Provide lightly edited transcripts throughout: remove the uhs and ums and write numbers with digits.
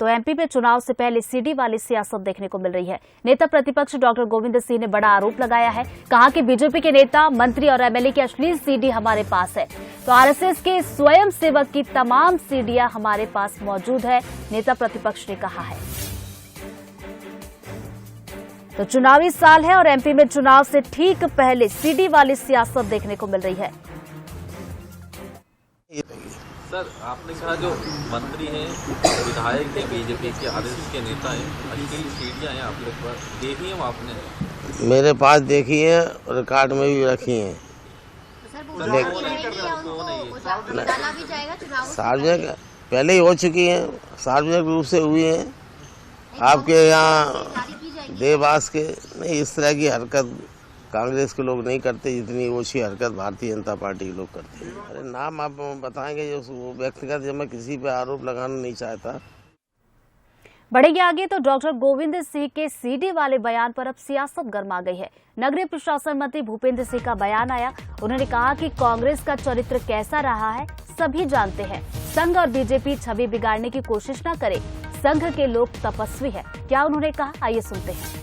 तो एमपी में चुनाव से पहले सीडी वाली सियासत देखने को मिल रही है। नेता प्रतिपक्ष डॉक्टर गोविंद सिंह ने बड़ा आरोप लगाया है। कहा कि बीजेपी के नेता, मंत्री और एमएलए की अश्लील सीडी हमारे पास है, तो आरएसएस के स्वयं सेवक की तमाम सीडियां हमारे पास मौजूद है, नेता प्रतिपक्ष ने कहा है। तो चुनावी साल है और एमपी में चुनाव से ठीक पहले सीडी वाली सियासत देखने को मिल रही है। सर, आपने कहा जो मंत्री हैं, विधायक हैं, बीजेपी के आरएसएस के नेता हैं, अश्लील सीडियां हैं आपके पास, देखी हैं आपने? मेरे पास देखी है, रिकॉर्ड में भी रखी हैं। सार्वजनिक पहले ही हो चुकी हैं, सार्वजनिक रूप से हुई हैं। आपके यहाँ देवास के नहीं, इस तरह की हरकत कांग्रेस के लोग नहीं करते, जितनी ओछी हरकत भारतीय जनता पार्टी के लोग करते हैं। अरे नाम आप बताएंगे जो व्यक्तिगत, जब मैं किसी पे आरोप लगाना नहीं चाहता। बढ़ेंगे आगे तो डॉक्टर गोविंद सिंह के सीडी वाले बयान पर अब सियासत गर्मा गई है। नगरीय प्रशासन मंत्री भूपेंद्र सिंह का बयान आया। उन्होंने कहा कि कांग्रेस का चरित्र कैसा रहा है सभी जानते हैं। संघ और बीजेपी छवि बिगाड़ने की कोशिश न करे, संघ के लोग तपस्वी है। क्या उन्होंने कहा, आइए सुनते हैं।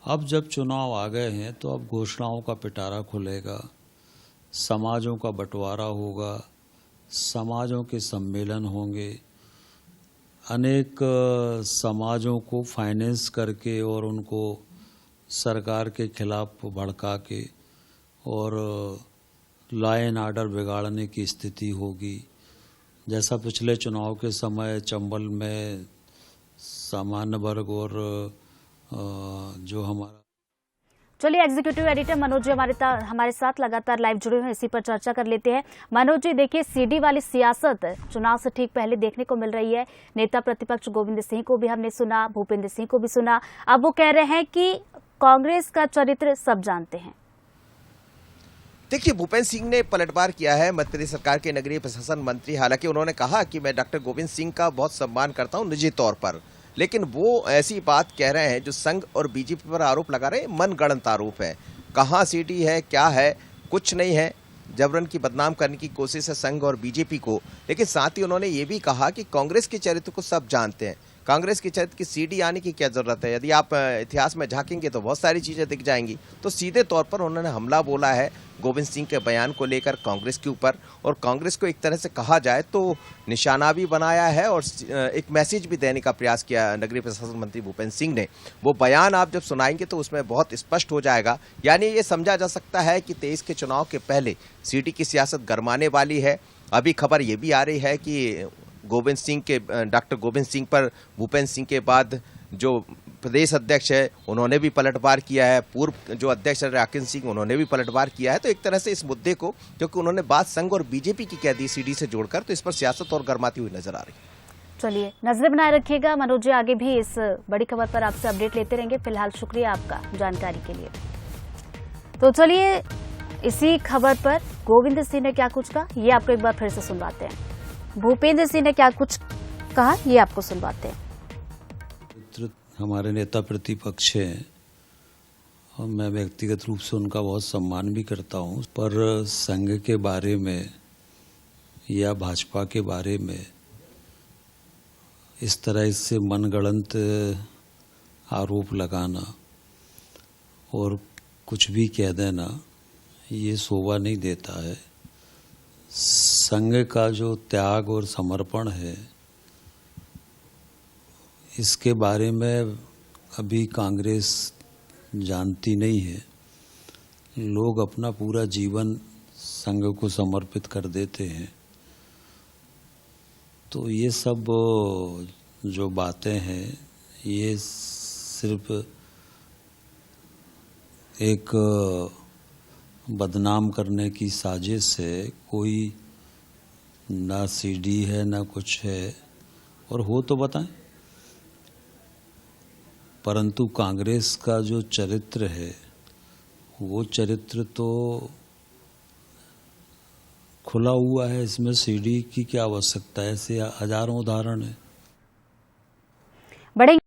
अब जब चुनाव आ गए हैं तो अब घोषणाओं का पिटारा खुलेगा, समाजों का बंटवारा होगा, समाजों के सम्मेलन होंगे, अनेक समाजों को फाइनेंस करके और उनको सरकार के खिलाफ भड़का के और लॉ एंड ऑर्डर बिगाड़ने की स्थिति होगी। जैसा पिछले चुनाव के समय चंबल में सामान्य वर्ग और जो हमारा। चलिए, एग्जीक्यूटिव एडिटर मनोज जी हमारे साथ लगातार लाइव जुड़े हुए हैं, इसी पर चर्चा कर लेते हैं। मनोज जी, देखिए, सीडी वाली सियासत चुनाव से ठीक पहले देखने को मिल रही है। नेता प्रतिपक्ष गोविंद सिंह को भी हमने सुना, भूपेंद्र सिंह को भी सुना। अब वो कह रहे हैं कि कांग्रेस का चरित्र सब जानते हैं। देखिए, भूपेंद्र सिंह ने पलटवार किया है मध्य सरकार के नगरीय प्रशासन मंत्री। हालांकि उन्होंने कहा कि मैं डॉक्टर गोविंद सिंह का बहुत सम्मान करता हूं निजी तौर पर, लेकिन वो ऐसी बात कह रहे हैं जो संघ और बीजेपी पर आरोप लगा रहे हैं, मनगढ़ंत आरोप है। कहाँ सीडी है, क्या है, कुछ नहीं है। जबरन की बदनाम करने की कोशिश है संघ और बीजेपी को। लेकिन साथ ही उन्होंने ये भी कहा कि कांग्रेस के चरित्र को सब जानते हैं, कांग्रेस के चरित्र की सीडी आने की क्या जरूरत है। यदि आप इतिहास में झांकेंगे तो बहुत सारी चीजें दिख जाएंगी। तो सीधे तौर पर उन्होंने हमला बोला है गोविंद सिंह के बयान को लेकर कांग्रेस के ऊपर, और कांग्रेस को एक तरह से कहा जाए तो निशाना भी बनाया है और एक मैसेज भी देने का प्रयास किया नगरीय प्रशासन मंत्री भूपेंद्र सिंह ने। वो बयान आप जब सुनाएंगे तो उसमें बहुत स्पष्ट हो जाएगा। यानी ये समझा जा सकता है कि 23 के चुनाव के पहले सीडी की सियासत गरमाने वाली है। अभी खबर ये भी आ रही है कि गोविंद सिंह के डॉक्टर गोविंद सिंह पर भूपेंद्र सिंह के बाद जो प्रदेश अध्यक्ष है उन्होंने भी पलटवार किया है, पूर्व जो अध्यक्ष है राकेश सिंह उन्होंने भी पलटवार किया है। तो एक तरह से इस मुद्दे को, क्योंकि उन्होंने बात संघ और बीजेपी की कह दी सीडी से जोड़कर, तो इस पर सियासत और गर्माती हुई नजर आ रही है। चलिए, नजर बनाए रखिएगा मनोज जी, आगे भी इस बड़ी खबर पर आपसे अपडेट लेते रहेंगे। फिलहाल शुक्रिया आपका जानकारी के लिए। तो चलिए, इसी खबर पर गोविंद सिंह ने क्या कुछ कहा ये आपको एक बार फिर से सुनवाते हैं। भूपेंद्र सिंह ने क्या कुछ कहा ये आपको सुनवाते हैं। हमारे नेता प्रतिपक्ष हैं और मैं व्यक्तिगत रूप से उनका बहुत सम्मान भी करता हूं, पर संघ के बारे में या भाजपा के बारे में इस तरह इससे मनगढ़ंत आरोप लगाना और कुछ भी कह देना ये शोभा नहीं देता है। संघ का जो त्याग और समर्पण है इसके बारे में अभी कांग्रेस जानती नहीं है। लोग अपना पूरा जीवन संघ को समर्पित कर देते हैं। तो ये सब जो बातें हैं ये सिर्फ एक बदनाम करने की साजिश है। कोई ना सीडी है ना कुछ है, और हो तो बताएं। परंतु कांग्रेस का जो चरित्र है वो चरित्र तो खुला हुआ है, इसमें सीडी की क्या आवश्यकता है। ऐसे हजारों उदाहरण है। बड़े